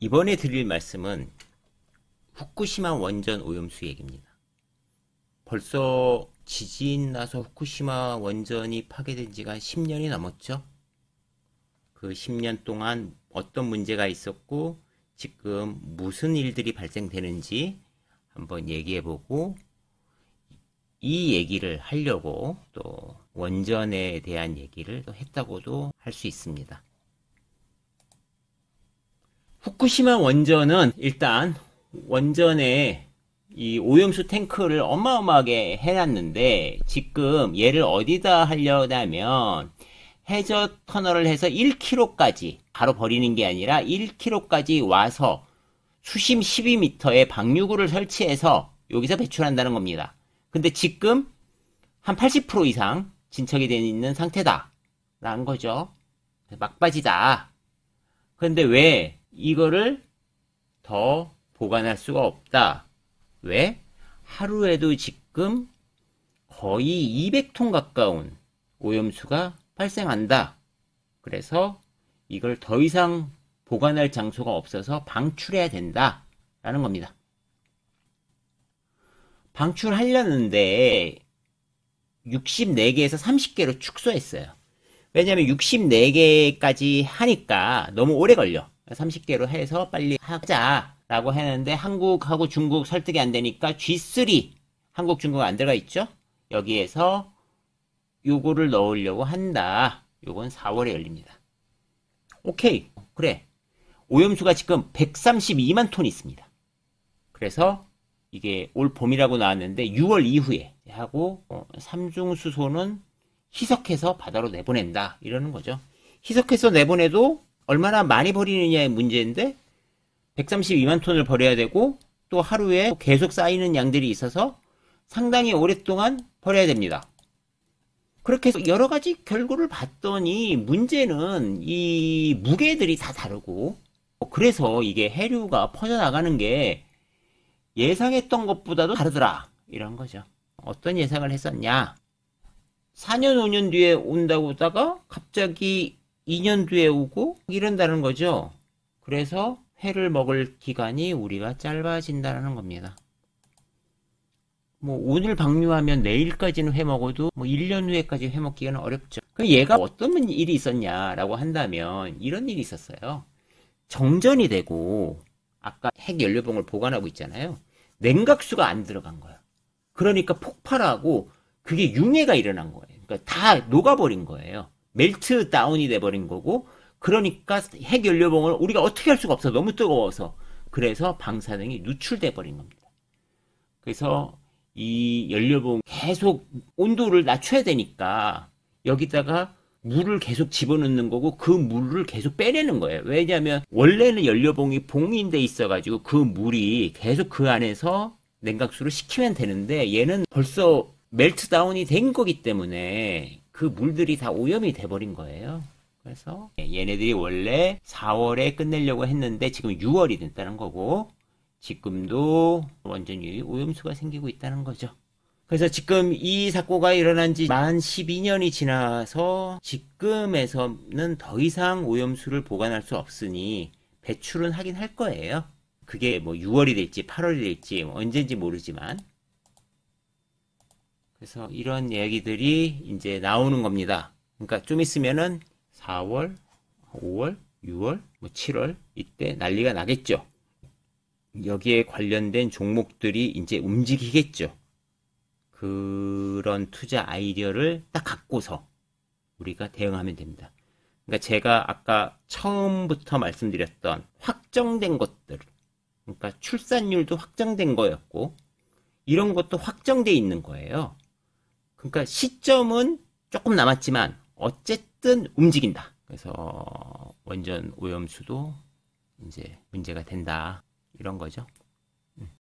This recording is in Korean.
이번에 드릴 말씀은 후쿠시마 원전 오염수 얘기입니다. 벌써 지진 나서 후쿠시마 원전이 파괴된 지가 10년이 넘었죠. 그 10년 동안 어떤 문제가 있었고 지금 무슨 일들이 발생되는지 한번 얘기해보고, 이 얘기를 하려고 또 원전에 대한 얘기를 또 했다고도 할 수 있습니다. 후쿠시마 원전은 일단 원전에 이 오염수 탱크를 어마어마하게 해놨는데, 지금 얘를 어디다 하려면 해저 터널을 해서 1km까지 바로 버리는 게 아니라 1km까지 와서 수심 12m의 방류구를 설치해서 여기서 배출한다는 겁니다. 근데 지금 한 80% 이상 진척이 되어 있는 상태다 라는 거죠. 막바지다. 그런데 왜 이거를 더 보관할 수가 없다? 왜? 하루에도 지금 거의 200톤 가까운 오염수가 발생한다. 그래서 이걸 더 이상 보관할 장소가 없어서 방출해야 된다 라는 겁니다. 방출하려는데 64개에서 30개로 축소했어요. 왜냐면 64개까지 하니까 너무 오래 걸려. 30개로 해서 빨리 하자 라고 했는데, 한국하고 중국 설득이 안 되니까 G3, 한국 중국 안 들어가 있죠. 여기에서 요거를 넣으려고 한다. 요건 4월에 열립니다. 오케이, 그래. 오염수가 지금 132만 톤 있습니다. 그래서 이게 올 봄이라고 나왔는데 6월 이후에 하고, 삼중수소는 희석해서 바다로 내보낸다 이러는 거죠. 희석해서 내보내도 얼마나 많이 버리느냐의 문제인데, 132만 톤을 버려야 되고 또 하루에 계속 쌓이는 양들이 있어서 상당히 오랫동안 버려야 됩니다. 그렇게 해서 여러 가지 결과를 봤더니 문제는 이 무게들이 다 다르고, 그래서 이게 해류가 퍼져나가는 게 예상했던 것보다도 다르더라 이런 거죠. 어떤 예상을 했었냐? 4년 5년 뒤에 온다고 하다가 갑자기 2년 뒤에 오고 이런다는 거죠. 그래서 회를 먹을 기간이 우리가 짧아진다는 겁니다. 뭐 오늘 방류하면 내일까지는 회 먹어도 뭐 1년 후에까지 회 먹기는 어렵죠. 그럼 얘가 어떤 일이 있었냐라고 한다면 이런 일이 있었어요. 정전이 되고 아까 핵연료봉을 보관하고 있잖아요. 냉각수가 안 들어간 거예요. 그러니까 폭발하고 그게 융해가 일어난 거예요. 그러니까 다 녹아버린 거예요. 멜트 다운이 돼버린 거고, 그러니까 핵연료봉을 우리가 어떻게 할 수가 없어. 너무 뜨거워서. 그래서 방사능이 누출돼 버린 겁니다. 그래서 이 연료봉 계속 온도를 낮춰야 되니까 여기다가 물을 계속 집어넣는 거고, 그 물을 계속 빼내는 거예요. 왜냐하면 원래는 연료봉이 봉인돼 있어가지고 그 물이 계속 그 안에서 냉각수를 식히면 되는데, 얘는 벌써 멜트다운이 된 거기 때문에 그 물들이 다 오염이 돼버린 거예요. 그래서 얘네들이 원래 4월에 끝내려고 했는데 지금 6월이 됐다는 거고, 지금도 원전유의 오염수가 생기고 있다는 거죠. 그래서 지금 이 사고가 일어난 지 만 12년이 지나서 지금에서는 더 이상 오염수를 보관할 수 없으니 배출은 하긴 할 거예요. 그게 뭐 6월이 될지 8월이 될지 언제인지 모르지만. 그래서 이런 얘기들이 이제 나오는 겁니다. 그러니까 좀 있으면은 4월, 5월, 6월, 뭐 7월 이때 난리가 나겠죠. 여기에 관련된 종목들이 이제 움직이겠죠. 그런 투자 아이디어를 딱 갖고서 우리가 대응하면 됩니다. 그러니까 제가 아까 처음부터 말씀드렸던 확정된 것들, 그러니까 출산율도 확정된 거였고 이런 것도 확정돼 있는 거예요. 그러니까 시점은 조금 남았지만 어쨌든 움직인다. 그래서 원전 오염수도 이제 문제가 된다 이런 거죠.